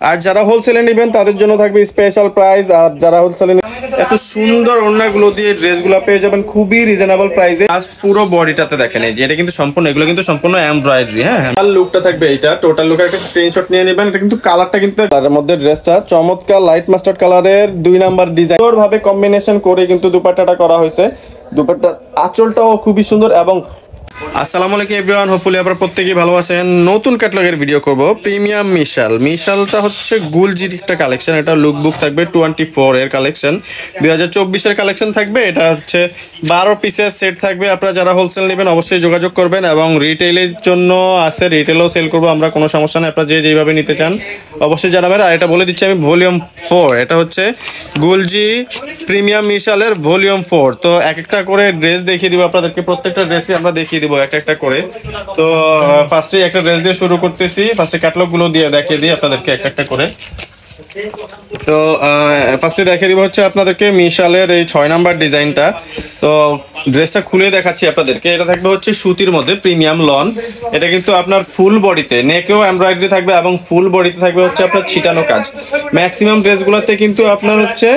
আর যারা হোলসেলে নেবেন তাদের জন্য থাকবে স্পেশাল প্রাইস। আর যারা হোলসেলে এত সুন্দর ওড়নাগুলো দিয়ে ড্রেসগুলো পেয়ে যাবেন খুবই রিজনেবল প্রাইসে। আজ পুরো বডিটাতে দেখেন এই যে এটা কিন্তু সম্পূর্ণ, এগুলো কিন্তু সম্পূর্ণ এমব্রয়ডারি। হ্যাঁ, আর লুকটা থাকবে এইটা, টোটাল লুকের একটা স্ক্রিনশট নিয়ে নেবেন। এটা কিন্তু কালারটা কিন্তু তার মধ্যে ড্রেসটা চমৎকার লাইট মাস্টার্ড কালারের 2 নাম্বার ডিজাইন ভাবে কম্বিনেশন করে কিন্তু দুপাট্টাটা করা হয়েছে। দুপাট্টার আঁচলটাও খুবই সুন্দর। এবং আসসালামু আলাইকুম এভরিওয়ান, হোপফুলি আপনারা প্রত্যেকেই ভালো আছেন। নতুন ক্যাটালগের ভিডিও করব প্রিমিয়াম মিশাল। মিশালটা হচ্ছে গুলজির একটা কালেকশন। এটা লুকবুক থাকবে 24 এর কালেকশন, 2024 এর কালেকশন থাকবে। এটা হচ্ছে 12 পিসের সেট থাকবে। আপনারা যারা হোলসেল নেবেন অবশ্যই যোগাযোগ করবেন। এবং রিটেইলের জন্য আছে, রিটেলও সেল করবো আমরা, কোনো সমস্যা নেই। আপনারা যে যেভাবে নিতে চান অবশ্যই জানাবেন। আর এটা বলে দিচ্ছি আমি ভলিউম 4, এটা হচ্ছে গুলজি প্রিমিয়াম মিশালের ভলিউম 4। তো এক একটা করে ড্রেস দেখিয়ে দিব আপনাদেরকে, প্রত্যেকটা ড্রেসই আমরা দেখিয়ে দিব এক একটা করে। তো ফার্স্টে একটা ড্রেস দিয়ে শুরু করতেছি, ফার্স্টে ক্যাটালগ গুলো দিয়ে দেখিয়ে দিই আপনাদেরকে একটা একটা করে। তো ফার্স্টে দেখিয়ে দিব হচ্ছে আপনাদেরকে মিশালের এই 6 নাম্বার ডিজাইনটা। তো ড্রেসটা খুলে দেখাচ্ছি আপনাদেরকে। এটা থাকবে হচ্ছে সুতির মধ্যে প্রিমিয়াম লন। এটা কিন্তু আপনার ফুল বডিতে নেকেও এমব্রয়ডারি থাকবে এবং ফুল বডিতে থাকবে হচ্ছে আপনার ছিটানো কাজ। ম্যাক্সিমাম ড্রেসগুলোতে কিন্তু আপনার হচ্ছে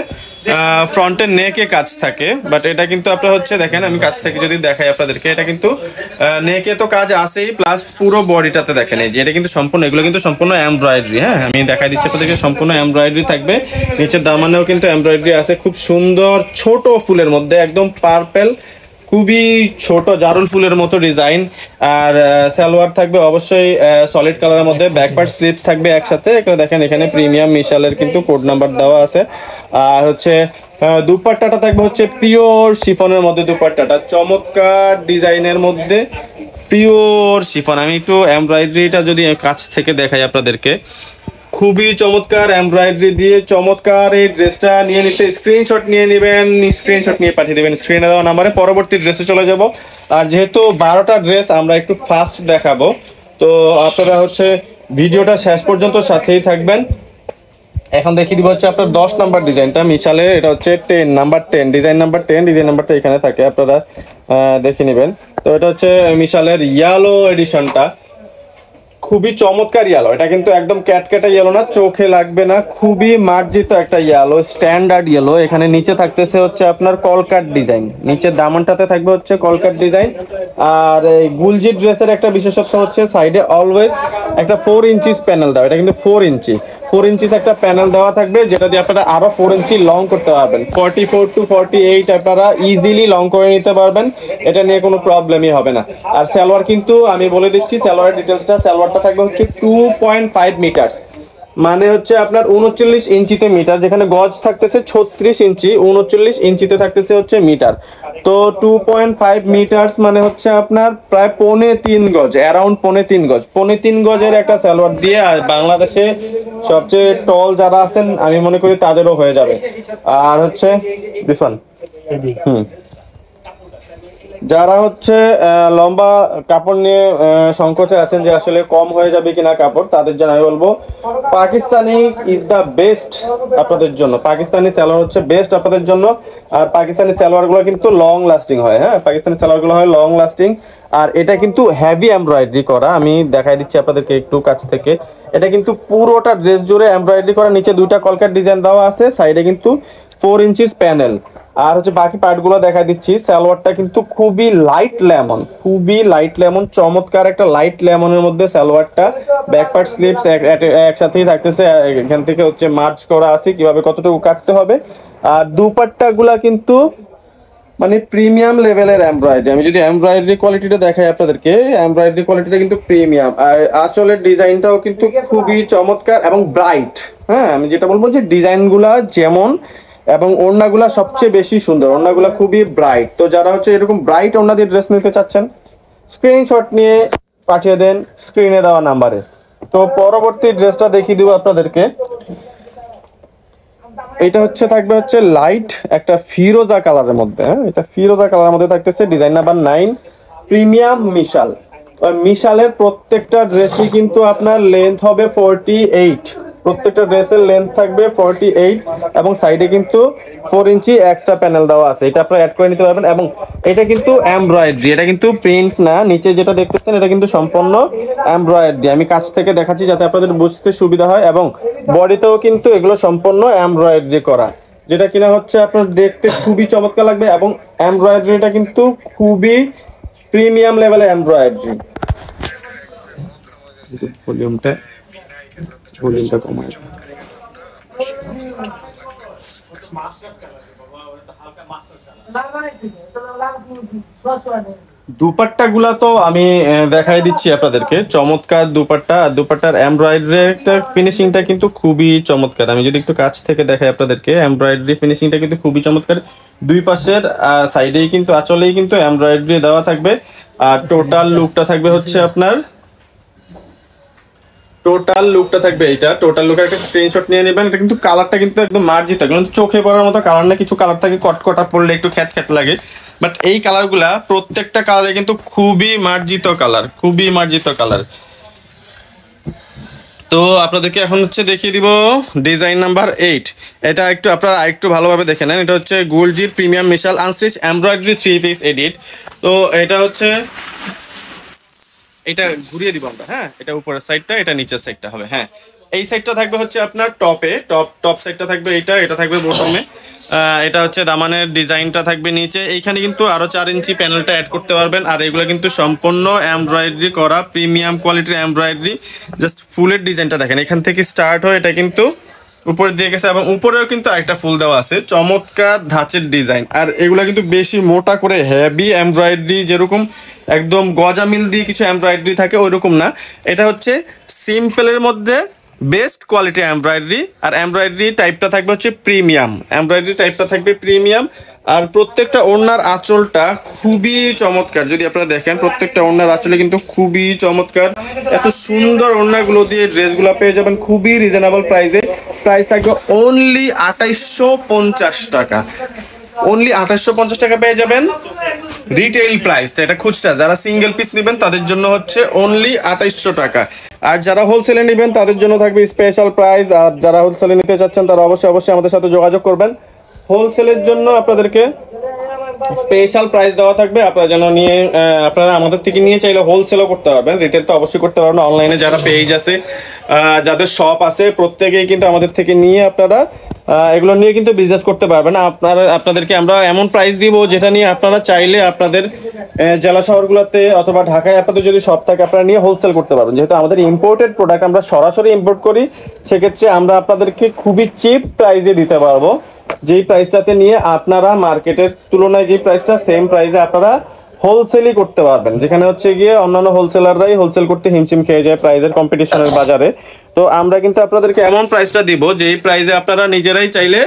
ফ্রন্টের নেকে কাজ থাকে, বাট এটা কিন্তু আপনার হচ্ছে দেখেন, আমি কাছ থেকে যদি দেখাই আপনাদেরকে, এটা কিন্তু নেকে তো কাজ আছেই, প্লাস পুরো বডিটাতে দেখেন এই যে এটা কিন্তু সম্পূর্ণ, এগুলো কিন্তু সম্পূর্ণ এমব্রয়ডারি। হ্যাঁ, আমি দেখাই দিচ্ছি আপনাদেরকে, সম্পূর্ণ এমব্রয়ডারি থাকবে। নিচের দামানেও কিন্তু এমব্রয়ডারি আছে, খুব সুন্দর ছোট ফুলের মধ্যে, একদম পার্পেল, খুবই ছোট জারুল ফুলের মতো ডিজাইন। আর সালোয়ার থাকবে অবশ্যই সলিড কালারের মধ্যে, ব্যাক পার্ট স্লিপস থাকবে একসাথে। এখানে দেখেন, এখানে প্রিমিয়াম মিশালের কিন্তু কোড নাম্বার দেওয়া আছে। আর হচ্ছে দুপাট্টাটা থাকবে হচ্ছে পিওর শিফনের মধ্যে। দুপাট্টাটা চমৎকার ডিজাইনের মধ্যে পিওর শিফন। আমি একটু এমব্রয়ডারিটা যদি কাছ থেকে দেখাই আপনাদেরকে, খুবই চমৎকার এমব্রয়ডারি দিয়ে চমৎকার এই ড্রেসটা নিয়ে নিতে স্ক্রিনশট নিয়ে নেবেন, স্ক্রিনশট নিয়ে পাঠিয়ে দেবেন স্ক্রিনে দেওয়া নাম্বারে। পরবর্তী ড্রেসে চলে যাব। আর যেহেতু 12টা ড্রেস আমরা একটু ফাস্ট দেখাবো, তো আপনারা হচ্ছে ভিডিওটা শেষ পর্যন্ত সাথেই থাকবেন। এখন দেখিয়ে দিব হচ্ছে আপনার 10 নাম্বার ডিজাইনটা মিশালের। এটা হচ্ছে 10 নাম্বার 10 ডিজাইন নাম্বার 10, ডিজাইন নাম্বারটা এখানে থাকে, আপনারা দেখে নেবেন। তো এটা হচ্ছে মিশালের ইয়েলো এডিশনটা, খুবই চমৎকার ইয়েলো। এটা কিন্তু একদম ক্যাটক্যাটা ইয়েলো না, চোখে লাগবে না, খুবই মার্জিত একটা ইয়েলো, স্ট্যান্ডার্ড ইয়েলো। এখানে নিচে থাকতেছে হচ্ছে আপনার কলকাট ডিজাইন, নিচের দামনটাতে থাকবে হচ্ছে কলকাট ডিজাইন। আর এই গুলজি ড্রেসের একটা বিশেষত্ব হচ্ছে সাইডে অলওয়েজ একটা 4 ইঞ্চিস প্যানেল দেওয়া। এটা কিন্তু 4 ইঞ্চিস একটা প্যানেল দেওয়া থাকবে, যেটা দিয়ে আপনারা আরো 4 ইঞ্চি লং করতে পারবেন। 44 to 48 আপনারা ইজিলি লং করে নিতে পারবেন, এটা নিয়ে কোনো প্রবলেমই হবে না। আর সালোয়ার কিন্তু আমি বলে দিচ্ছি সালোয়ারের ডিটেলসটা। সালোয়ারটা থাকবে হচ্ছে 2.5 মিটার, মানে হচ্ছে আপনার 39 ইঞ্চিতে মিটার, যেখানে গজ থাকতেছে 36 ইঞ্চি, 39 ইঞ্চিতে থাকতেছে হচ্ছে মিটার। তো 2.5 মিটার মানে হচ্ছে আপনার প্রায় 3.25 গজ, অ্যারাউন্ড 3.25 গজের একটা সালোয়ার দিয়ে বাংলাদেশে সবচেয়ে টল যারা আছেন আমি মনে করি তাদেরও হয়ে যাবে। আর হচ্ছে দিস ওয়ান, যারা হচ্ছে লম্বা কাপড় নিয়ে সংকোচে আছেন যে আসলে কম হয়ে যাবে কিনা কাপড়, তাদের জন্য আমি বলবো পাকিস্তানি ইজ দ্য বেস্ট আপনাদের জন্য। পাকিস্তানি সালোয়ার হচ্ছে বেস্ট আপনাদের জন্য। আর পাকিস্তানি সালোয়ারগুলো কিন্তু লং লাস্টিং হয়। হ্যাঁ, পাকিস্তানি সালোয়ারগুলো হয় লং লাস্টিং। আর এটা কিন্তু হেভি এমব্রয়ডারি করা, আমি দেখাই দিচ্ছি আপনাদেরকে একটু কাছ থেকে। এটা কিন্তু পুরোটা ড্রেস জুড়ে এমব্রয়ডারি করা, নিচে 2টা কলকাট ডিজাইন দেওয়া আছে, সাইডে কিন্তু 4 ইঞ্চিস প্যানেল। আর হচ্ছে বাকি পার্টগুলো দেখা দিচ্ছি। সালোয়ারটা কিন্তু খুবই লাইট লেমন, চমৎকার একটা লাইট লেমনের মধ্যে সালোয়ারটা। ব্যাক পার্ট স্লিপস একসাথেই থাকতেছে, এখান থেকে হচ্ছে মার্চ করা আছে কিভাবে কতটুকু কাটতে হবে। আর দুপাট্টাগুলা কিন্তু মানে প্রিমিয়াম লেভেলের এমব্রয়ডারি। আমি যদি এমব্রয়ডারি কোয়ালিটিটা দেখাই আপনাদেরকে, এমব্রয়ডারি কোয়ালিটিটা কিন্তু প্রিমিয়াম। আর আঁচলের ডিজাইনটাও কিন্তু খুবই চমৎকার এবং ব্রাইট। হ্যাঁ, আমি যেটা বলবো যে ডিজাইনগুলা যেমন এবং ওড়নাগুলা সবচেয়ে বেশি সুন্দর, ওড়নাগুলা খুবই ব্রাইট। তো যারা হচ্ছে এরকম ব্রাইট ওড়না দিয়ে ড্রেস নিতে চাচ্ছেন স্ক্রিনশট নিয়ে পাঠিয়ে দেন স্ক্রিনে দেওয়া নাম্বারে। তো পরবর্তী ড্রেসটা দেখিয়ে দিব আপনাদেরকে। এটা হচ্ছে থাকবে হচ্ছে লাইট একটা ফিরোজা কালারের মধ্যে। হ্যাঁ, এটা ফিরোজা কালারের মধ্যে থাকতেছে, ডিজাইন নাম্বার 9, প্রিমিয়াম মিশাল। মিশালের প্রত্যেকটা ড্রেসই কিন্তু আপনার লেন্থ হবে 48, প্রত্যেকটা ড্রেসের লেন্থ থাকবে 48 এবং সাইডে কিন্তু 4 ইঞ্চি এক্সট্রা প্যানেল দেওয়া আছে, এটা আপনারা অ্যাড করে নিতে পারবেন। এবং এটা কিন্তু এমব্রয়ডারি, এটা কিন্তু প্রিন্ট না। নিচে যেটা দেখতেছেন এটা কিন্তু সম্পূর্ণ এমব্রয়ডারি। আমি কাছ থেকে দেখাচ্ছি যাতে আপনাদের বুঝতে সুবিধা হয়। এবং বডিতেও কিন্তু এগুলো সম্পূর্ণ এমব্রয়ডারি করা, যেটা কিনা হচ্ছে আপনার দেখতে খুবই চমৎকার লাগবে। এবং এমব্রয়ডারিটা কিন্তু খুবই প্রিমিয়াম লেভেলের এমব্রয়ডারি। ভলিউমটা কমায়। দুপাট্টা গুলা তো আমি দেখাই দিচ্ছি আপনাদেরকে, চমৎকার দুপাট্টা। আর দুপাট্টার এমব্রয়ডারি ফিনিশিংটা কিন্তু খুবই চমৎকার। আমি যদি একটু কাছ থেকে দেখাই আপনাদেরকে, এমব্রয়ডারি ফিনিশিংটা কিন্তু খুবই চমৎকার। দুই পাশের সাইডেই কিন্তু আঁচলেই কিন্তু এমব্রয়ডারি দেওয়া থাকবে। আর টোটাল লুকটা থাকবে হচ্ছে আপনার, টোটাল লুকটা থাকবে এইটা। টোটাল লুকের একটা স্ক্রিনশট নিয়ে নেবেন। এটা কিন্তু কালারটা কিন্তু একদম মার্জিত, কিন্তু চোখে পড়ার মতো কালার না। কিছু কালার থাকে কটকটা পড়লে একটু খ্যাত খ্যাত লাগে, বাট এই কালারগুলা প্রত্যেকটা কালারে কিন্তু খুবই মার্জিত কালার, খুবই মার্জিত কালার। তো আপনাদেরকে এখন হচ্ছে দেখিয়ে দিব ডিজাইন নাম্বার 8। এটা একটু আপনারা আরেকটু ভালোভাবে দেখে নেন। এটা হচ্ছে গোলজির প্রিমিয়াম মিশাল আনস্টিচ এমব্রয়ডারি 3 পিস এডিট। তো এটা হচ্ছে, এটা ঘুরিয়ে দিব আমরা। হ্যাঁ, এটা উপরের সাইডটা, এটা নিচের সাইডটা হবে। হ্যাঁ, এই সাইডটা থাকবে হচ্ছে আপনার টপে, টপ সাইডটা থাকবে এটা থাকবে বটমে। এটা হচ্ছে দামানের ডিজাইনটা থাকবে নিচে। এইখানে কিন্তু আরো 4 ইঞ্চি প্যানেলটা অ্যাড করতে পারবেন। আর এগুলো কিন্তু সম্পূর্ণ এমব্রয়ডারি করা, প্রিমিয়াম কোয়ালিটির এমব্রয়ডারি। জাস্ট ফুলের ডিজাইনটা দেখেন, এখান থেকে স্টার্ট হয়, এটা কিন্তু উপরে দিয়ে গেছে এবং উপরেও কিন্তু আরেকটা ফুল দেওয়া আছে। চমৎকার ধাঁচের ডিজাইন। আর এগুলা কিন্তু বেশি মোটা করে হেভি এমব্রয়ডারি, যেরকম একদম গজা মিল দিয়ে কিছু এমব্রয়ডারি থাকে ওইরকম না। এটা হচ্ছে সিম্পলের মধ্যে বেস্ট কোয়ালিটি এমব্রয়ডারি। আর এমব্রয়ডারি টাইপটা থাকবে হচ্ছে প্রিমিয়াম, এমব্রয়ডারি টাইপটা থাকবে প্রিমিয়াম। আর প্রত্যেকটা ওড়নার আঁচলটা খুবই চমৎকার। যদি আপনারা দেখেন প্রত্যেকটা ওড়নার আঁচলে কিন্তু খুবই চমৎকার। এত সুন্দর ওড়নাগুলো দিয়ে ড্রেসগুলো পেয়ে যাবেন খুবই রিজনেবল প্রাইসে। প্রাইস থাকবে অনলি 2850 টাকা। অনলি 2850 টাকা পেয়ে যাবেন রিটেইল প্রাইসটা। এটা খুচরা, যারা সিঙ্গেল পিস নেবেন তাদের জন্য হচ্ছে অনলি 2800 টাকা। আর যারা হোলসেলে নেবেন তাদের জন্য থাকবে স্পেশাল প্রাইস। আর যারা হোলসেলে নিতে চাচ্ছেন তারা অবশ্যই আমাদের সাথে যোগাযোগ করবেন। হোলসেলের জন্য আপনাদেরকে স্পেশাল প্রাইস দেওয়া থাকবে। আপনারা যেন নিয়ে, আপনারা আমাদের থেকে নিয়ে চাইলে হোলসেলও করতে পারবেন, রিটেল তো অবশ্যই করতে পারবেন। অনলাইনে যারা পেজ আছে, যাদের শপ আছে, প্রত্যেকেই কিন্তু আমাদের থেকে নিয়ে আপনারা এগুলো নিয়ে কিন্তু বিজনেস করতে পারবেন। আপনাদেরকে আমরা এমন প্রাইস দিব যেটা নিয়ে আপনারা চাইলে আপনাদের জেলা শহরগুলোতে অথবা ঢাকায় আপনাদের যদি শপ থাকে আপনারা নিয়ে হোলসেল করতে পারবেন। যেহেতু আমাদের ইম্পোর্টেড প্রোডাক্ট, আমরা সরাসরি ইম্পোর্ট করি, সেক্ষেত্রে আমরা আপনাদেরকে খুবই চিপ প্রাইসে দিতে পারবো। যেই প্রাইসটাতে নিয়ে আপনারা মার্কেটের তুলনায় যে প্রাইসটা, সেম প্রাইসে আপনারা হোলসেলই করতে পারবেন। যেখানে হচ্ছে গিয়ে অন্যান্য হোলসেলাররাই হোলসেল করতে হিমশিম খেয়ে যায় প্রাইসের কম্পিটিশনের বাজারে। তো আমরা কিন্তু আপনাদেরকে এমন প্রাইসটা দিব যেই প্রাইসে আপনারা নিজেরাই চাইলে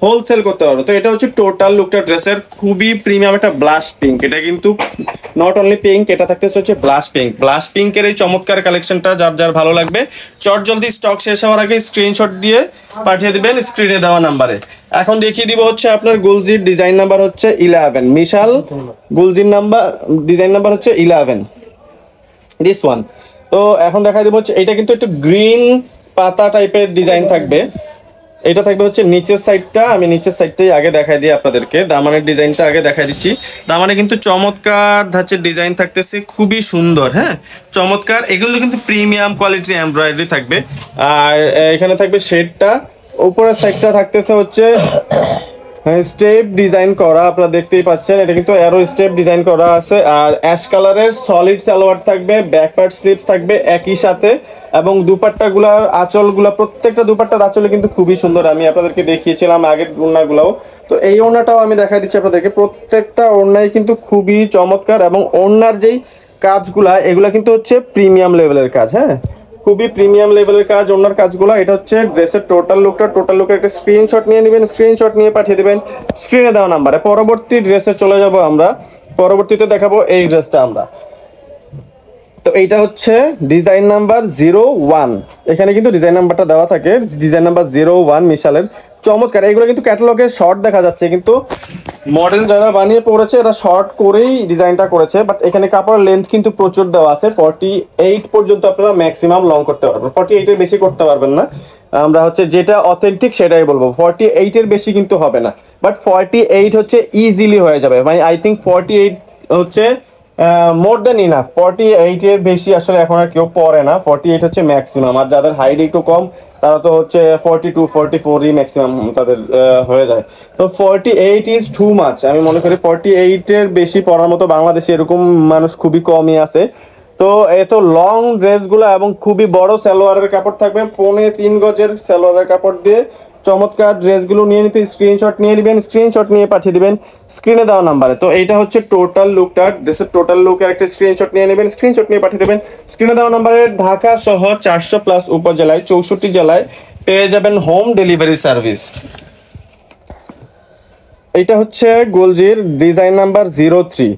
হোলসেল করতে পারবেন। তো এটা হচ্ছে টোটাল লুকটা ড্রেসের, খুবই প্রিমিয়াম একটা ব্লাশ পিঙ্ক। এটা কিন্তু নট অনলি পিঙ্ক, এটা থাকতেছে হচ্ছে ব্লাশ পিঙ্ক। ব্লাশ পিঙ্কের এই চমৎকার কালেকশনটা যার যার ভালো লাগবে চট জলদি স্টক শেষ হওয়ার আগে স্ক্রিনশট দিয়ে পাঠিয়ে দিবেন স্ক্রিনে দেওয়া নাম্বারে। এখন দেখিয়ে দিব হচ্ছে আপনার গুলজির ডিজাইন নাম্বার হচ্ছে 11, মিশাল গুলজির ডিজাইন নাম্বার হচ্ছে 11, দিস ওয়ান। তো এখন দেখা দিব হচ্ছে এটা কিন্তু একটু গ্রিন পাতা টাইপের ডিজাইন থাকবে। এটা থাকবে হচ্ছে নিচের সাইডটা। আমি নিচের সাইডটাই আগে দেখাই দিই আপনাদেরকে, দামানের ডিজাইনটা আগে দেখাই দিচ্ছি। দামানে কিন্তু চমৎকার ধাঁচের ডিজাইন থাকতেছে, খুবই সুন্দর। হ্যাঁ, চমৎকার। এগুলো কিন্তু প্রিমিয়াম কোয়ালিটির এমব্রয়ডারি থাকবে। আর এখানে থাকবে শেডটা, উপরের সাইডটা থাকতেছে হচ্ছে স্টেপ ডিজাইন করা, আপনারা দেখতেই পাচ্ছেন। এটা কিন্তু অ্যারো স্টেপ ডিজাইন করা আছে। আর অ্যাশ কালারের সলিড সালোয়ার থাকবে, ব্যাক পার্ট স্লিভস থাকবে একই সাথে। এবং দুপাট্টাগুলার আঁচলগুলা, প্রত্যেকটা দুপাট্টার আঁচলে কিন্তু খুবই সুন্দর। আমি আপনাদেরকে দেখিয়েছিলাম আগের ওড়নাগুলাও। তো এই ওড়নাটাও আমি দেখাই দিচ্ছি আপনাদেরকে। প্রত্যেকটা ওড়নাই কিন্তু খুবই চমৎকার। এবং ওড়নার যেই কাজগুলা, এগুলা কিন্তু হচ্ছে প্রিমিয়াম লেভেলের কাজ। হ্যাঁ, খুবই প্রিমিয়াম লেভেলের কাজ ওনার কাজগুলো। এটা হচ্ছে ড্রেসের টোটাল লুকের একটা স্ক্রিনশট নিয়ে নেবেন, স্ক্রিনশট নিয়ে পাঠিয়ে দেবেন স্ক্রিনে দেওয়া নাম্বারে। পরবর্তী ড্রেসে চলে যাব আমরা, পরবর্তীতে দেখাবো এই ড্রেসটা আমরা। তো এইটা হচ্ছে ডিজাইন নাম্বার 01। এখানে কিন্তু ডিজাইন নাম্বারটা দেওয়া থাকে, ডিজাইন নাম্বার 01 মিশালের। চমৎকার। এগুলো কিন্তু ক্যাটালগে শর্ট দেখা যাচ্ছে, কিন্তু মডেল যারা বানিয়ে পড়েছে এরা শর্ট করেই ডিজাইনটা করেছে। বাট এখানে কাপড়ের লেন্থ কিন্তু প্রচুর দেওয়া আছে, 48 পর্যন্ত আপনারা ম্যাক্সিমাম লং করতে পারবেন। 48 এর বেশি করতে পারবেন না। আমরা হচ্ছে যেটা অথেন্টিক সেটাই বলবো। 48 এর বেশি কিন্তু হবে না, বাট 48 হচ্ছে ইজিলি হয়ে যাবে, মানে আই থিঙ্ক 48 হচ্ছে মোর দ্যান ইনাফ। 48 এর বেশি আসলে এখন আর কেউ পরে না, 48 হচ্ছে ম্যাক্সিমাম। আর যাদের হাইট একটু কম তারা তো হচ্ছে 42 44ই ম্যাক্সিমাম তাদের হয়ে যায়। তো 48 ইজ টু মাচ, আমি মনে করি 48 এর বেশি পরার মতো বাংলাদেশে এরকম মানুষ খুবই কমই আছে। তো এত লং ড্রেসগুলো এবং খুবই বড় সালোয়ারের কাপড় থাকবে, 3.5 গজের সালোয়ারের কাপড় দিয়ে চমৎকার ড্রেসগুলো নিয়ে নিতে স্ক্রিনশট নিয়ে নেবেন, স্ক্রিনশট নিয়ে পাঠিয়ে দিবেন স্ক্রিনে দেওয়া নাম্বারে। তো এইটা হচ্ছে টোটাল লুকটা, ড্রেসের টোটাল লুকের একটা স্ক্রিনশট নিয়ে নেবেন, স্ক্রিনশট নিয়ে পাঠিয়ে দেবেন স্ক্রিনে দেওয়া নাম্বারে। ঢাকা সহ 400+ উপজেলায় 64 জেলায় পেয়ে যাবেন হোম ডেলিভারি সার্ভিস। এটা হচ্ছে গোলজির ডিজাইন নাম্বার 03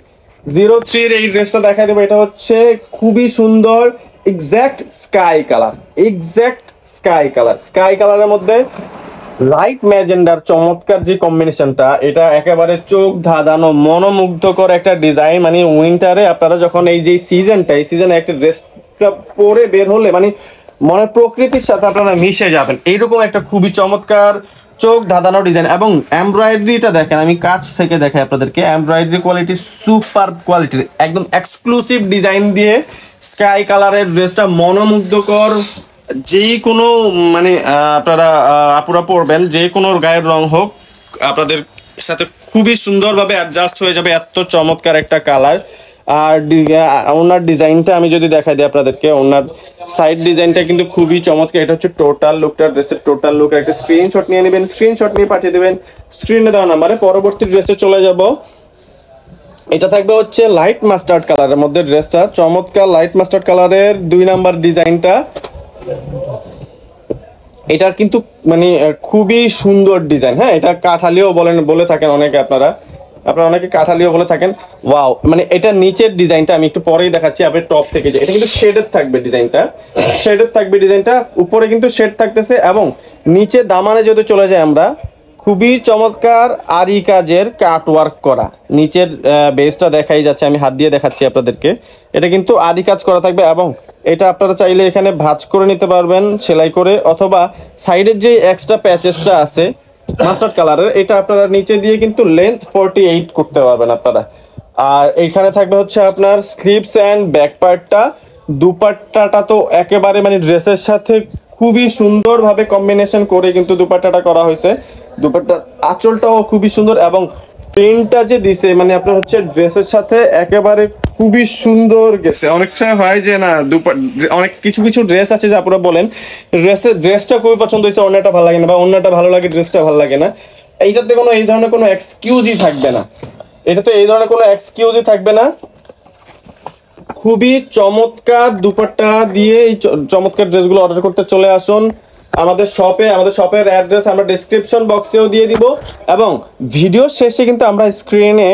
এই ড্রেসটা দেখাই দেবো। এটা হচ্ছে খুবই সুন্দর এক্স্যাক্ট স্কাই কালারের মধ্যে লাইট ম্যাজেন্ডার চমৎকার যে কম্বিনেশনটা, এটা একেবারে চোখ ধাঁধানো মনোমুগ্ধকর একটা ডিজাইন। মানে উইন্টারে আপনারা যখন এই যে এই সিজনে একটা ড্রেসটা পরে বের হলে মানে মনে প্রকৃতির সাথে আপনারা মিশে যাবেন, এইরকম একটা খুবই চমৎকার চোখ ধাঁধানো ডিজাইন। এবং এমব্রয়ডারিটা দেখেন, আমি কাছ থেকে দেখাই আপনাদেরকে, এমব্রয়ডারি কোয়ালিটি সুপার কোয়ালিটির, একদম এক্সক্লুসিভ ডিজাইন দিয়ে স্কাই কালারের ড্রেসটা মনোমুগ্ধকর। যেই কোনো মানে আপনারা আপুরা পরবেন, যে কোনো গায়ের রং হোক আপনাদের সাথে খুবই সুন্দরভাবে অ্যাডজাস্ট হয়ে যাবে, এত চমৎকার একটা কালার। আর ওনার ডিজাইনটা আমি যদি দেখাই দিই আপনাদেরকে, ওনার সাইড ডিজাইনটা কিন্তু খুবই চমৎকার। এটা হচ্ছে টোটাল লুকটা, ড্রেসের টোটাল লুক একটা স্ক্রিনশট নিয়ে নেবেন, স্ক্রিনশট নিয়ে পাঠিয়ে দেবেন স্ক্রিনে দেওয়া নাম্বারে। পরবর্তী ড্রেসে চলে যাব। এটা থাকবে হচ্ছে লাইট মাস্টার্ড কালারের মধ্যে ড্রেসটা, চমৎকার লাইট মাস্টার্ড কালারের 2 নাম্বার ডিজাইনটা। এটার কিন্তু মানে খুবই সুন্দর ডিজাইন, হ্যাঁ এটা কাঠালিও বলে থাকেন অনেকে, আপনারা অনেকে কাঠালিও বলে থাকেন। ওয়াও, মানে এটা নিচের ডিজাইনটা আমি একটু পরেই দেখাচ্ছি, আপনি টপ থেকে যে এটা কিন্তু শেডেড থাকবে ডিজাইনটা, উপরে কিন্তু শেড থাকতেছে এবং নিচে দামানে যদি চলে যায় আমরা, খুবই চমৎকার আরি কাজের কাট ওয়ার্ক করা। নিচের বেসটা দেখাই যাচ্ছে, আমি হাত দিয়ে দেখাচ্ছি আপনাদেরকে, এটা কিন্তু আরি কাজ করা থাকবে। এবং এটা আপনারা চাইলে এখানে ভাঁজ করে নিতে পারবেন সেলাই করে, অথবা সাইডের যে এক্সট্রা প্যাচেসটা আছে মাস্টার্ড কালারের, এটা আপনারা নিচে দিয়ে কিন্তু লেন্থ 48 করতে পারবেন আপনারা। আর এইখানে থাকবে হচ্ছে আপনার স্লিভস অ্যান্ড ব্যাক পার্টটা। দুপাট্টাটা তো একেবারে মানে ড্রেসের সাথে খুবই সুন্দরভাবে কম্বিনেশন করে কিন্তু দুপাট্টাটা করা হয়েছে। দুপাট্টার আঁচলটাও খুবই সুন্দর এবং প্রিন্টটা যে দিছে মানে আপনার হচ্ছে ড্রেসের সাথে একেবারে খুবই সুন্দর গেছে। অনেক সময় হয় যে না অনেক কিছু ড্রেস আছে যে আপনারা বলেন ড্রেসটা খুবই পছন্দ হয়েছে, অন্যটা ভালো লাগে না, বা অন্যটা ভালো লাগে ড্রেসটা ভালো লাগে না। এইটাতে কোনো এই ধরনের কোনো এক্সকিউজই থাকবে না, খুবই চমৎকার দুপাট্টা দিয়ে এই চমৎকার ড্রেসগুলো অর্ডার করতে চলে আসুন আমাদের শপের অ্যাড্রেস আমরা ডেসক্রিপশন বক্সেও দিয়ে দিব, এবং ভিডিও শেষে কিন্তু আমরা স্ক্রিনে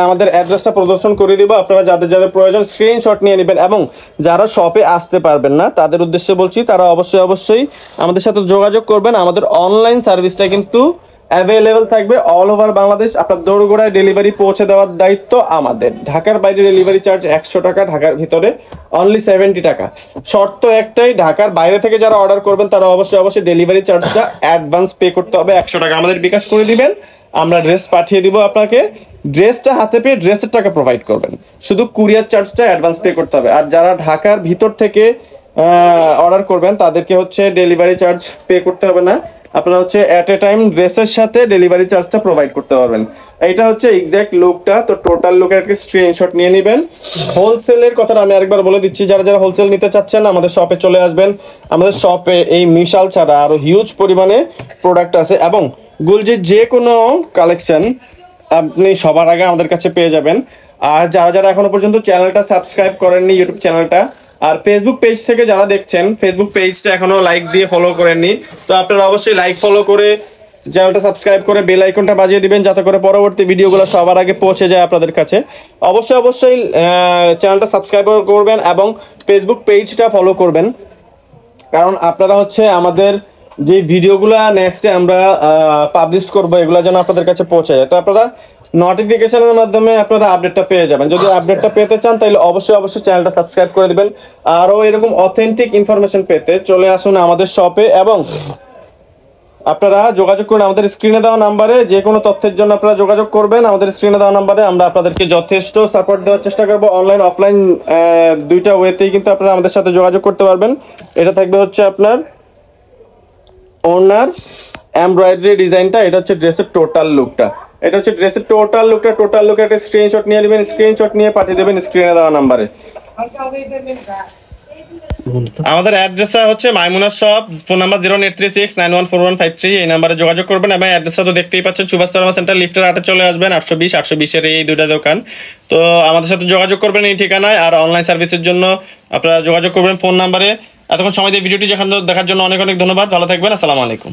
আমাদের অ্যাড্রেসটা প্রদর্শন করে দিব। আপনারা যাদের প্রয়োজন স্ক্রিনশট নিয়ে নেবেন, এবং যারা শপে আসতে পারবেন না তাদের উদ্দেশ্যে বলছি, তারা অবশ্যই আমাদের সাথে যোগাযোগ করবেন। আমাদের অনলাইন সার্ভিসটা কিন্তু অ্যাভেলেবেল থাকবে অল ওভার বাংলাদেশ। আপনার দোরগোড়ায় ডেলিভারি পৌঁছে দেওয়ার দায়িত্ব আমাদের। ঢাকার বাইরে ডেলিভারি চার্জ 100 টাকা, ঢাকার ভিতরে অনলি 70 টাকা। শর্ত একটাই, ঢাকার বাইরে থেকে যারা অর্ডার করবেন তারা অবশ্যই ডেলিভারি চার্জটা অ্যাডভান্স পে করতে হবে, 100 টাকা আমাদের বিকাশ করে দিবেন, আমরা ড্রেস পাঠিয়ে দিব আপনাকে। ড্রেসটা হাতে পেয়ে ড্রেসের টাকা প্রোভাইড করবেন, শুধু কুরিয়ার চার্জটা অ্যাডভান্স পে করতে হবে। আর যারা ঢাকার ভিতর থেকে অর্ডার করবেন তাদেরকে হচ্ছে ডেলিভারি চার্জ পে করতে হবে না, আপনারা হচ্ছে এট এ টাইম ড্রেসের সাথে ডেলিভারি চার্জটা প্রোভাইড করতে পারবেন। এইটা হচ্ছে এক্স্যাক্ট লুকটা। তো টোটাল লুকের একটা স্ক্রিনশট নিয়ে নেবেন। হোলসেলের কথাটা আমি আরেকবার বলে দিচ্ছি, যারা হোলসেল নিতে চাচ্ছেন আমাদের শপে চলে আসবেন। আমাদের শপে এই মিশাল ছাড়া আরো হিউজ পরিমাণে প্রোডাক্ট আছে, এবং গুলজির যে কোনো কালেকশন আপনি সবার আগে আমাদের কাছে পেয়ে যাবেন। আর যারা এখনো পর্যন্ত চ্যানেলটা সাবস্ক্রাইব করেননি, ইউটিউব চ্যানেলটা, আর ফেসবুক পেজ থেকে যারা দেখছেন ফেসবুক পেজটা এখনো লাইক দিয়ে ফলো করেননি, তো আপনারা অবশ্যই লাইক ফলো করে চ্যানেলটা সাবস্ক্রাইব করে বেল আইকনটা বাজিয়ে দিবেন, যাতে করে পরবর্তী ভিডিওগুলো সবার আগে পৌঁছে যায় আপনাদের কাছে। অবশ্যই চ্যানেলটা সাবস্ক্রাইব করবেন এবং ফেসবুক পেজটা ফলো করবেন, কারণ আপনারা হচ্ছে আমাদের যে ভিডিওগুলো নেক্সটে আমরা পাবলিশ করব এগুলো যেন আপনাদের কাছে পৌঁছে যায়, তো আপনারা নোটিফিকেশনের মাধ্যমে আপনারা আপডেটটা পেয়ে যাবেন। যদি আপডেটটা পেতে চান তাহলে অবশ্যই অবশ্যই চ্যানেলটা সাবস্ক্রাইব করে দিবেন। আরও এরকম অথেন্টিক ইনফরমেশন পেতে চলে আসুন আমাদের শপে, এবং আপনারা যোগাযোগ করুন আমাদের স্ক্রিনে দেওয়া নাম্বারে। যে কোনো তথ্যের জন্য আপনারা যোগাযোগ করবেন আমাদের স্ক্রিনে দেওয়া নাম্বারে। আমরা আপনাদেরকে যথেষ্ট সাপোর্ট দেওয়ার চেষ্টা করব। অনলাইন অফলাইন দুইটা ওয়েতেই কিন্তু আপনারা আমাদের সাথে যোগাযোগ করতে পারবেন। এটা থাকবে হচ্ছে আপনার ওনার এমব্রয়ডারি ডিজাইনটা, এটা হচ্ছে ড্রেসের টোটাল লুকটা। এটা হচ্ছে ড্রেসের টোটাল লুকটা। টোটাল লুকের একটা স্ক্রিনশট নিয়ে নেবেন, স্ক্রিনশট নিয়ে পাঠিয়ে দেবেন স্ক্রিনে দেওয়া নাম্বারে। আমাদের অ্যাড্রেসটা হচ্ছে মাইমুনা শপ, ফোন নাম্বার 083691415 এই নাম্বারে যোগাযোগ করবেন। এবং অ্যাড্রেসটা তো দেখতেই পাচ্ছেন, সুভাষ তারামা সেন্টার লিফটের 8 চলে আসবেন, 820 এই দুইটা দোকান। তো আমাদের সাথে যোগাযোগ করবেন এই ঠিকানায়। আর অনলাইন সার্ভিসের জন্য আপনারা যোগাযোগ করবেন ফোন নাম্বারে। এতক্ষণ সময় দিয়ে ভিডিওটি দেখার জন্য অনেক অনেক ধন্যবাদ। ভালো থাকবেন, আসসালামু আলাইকুম।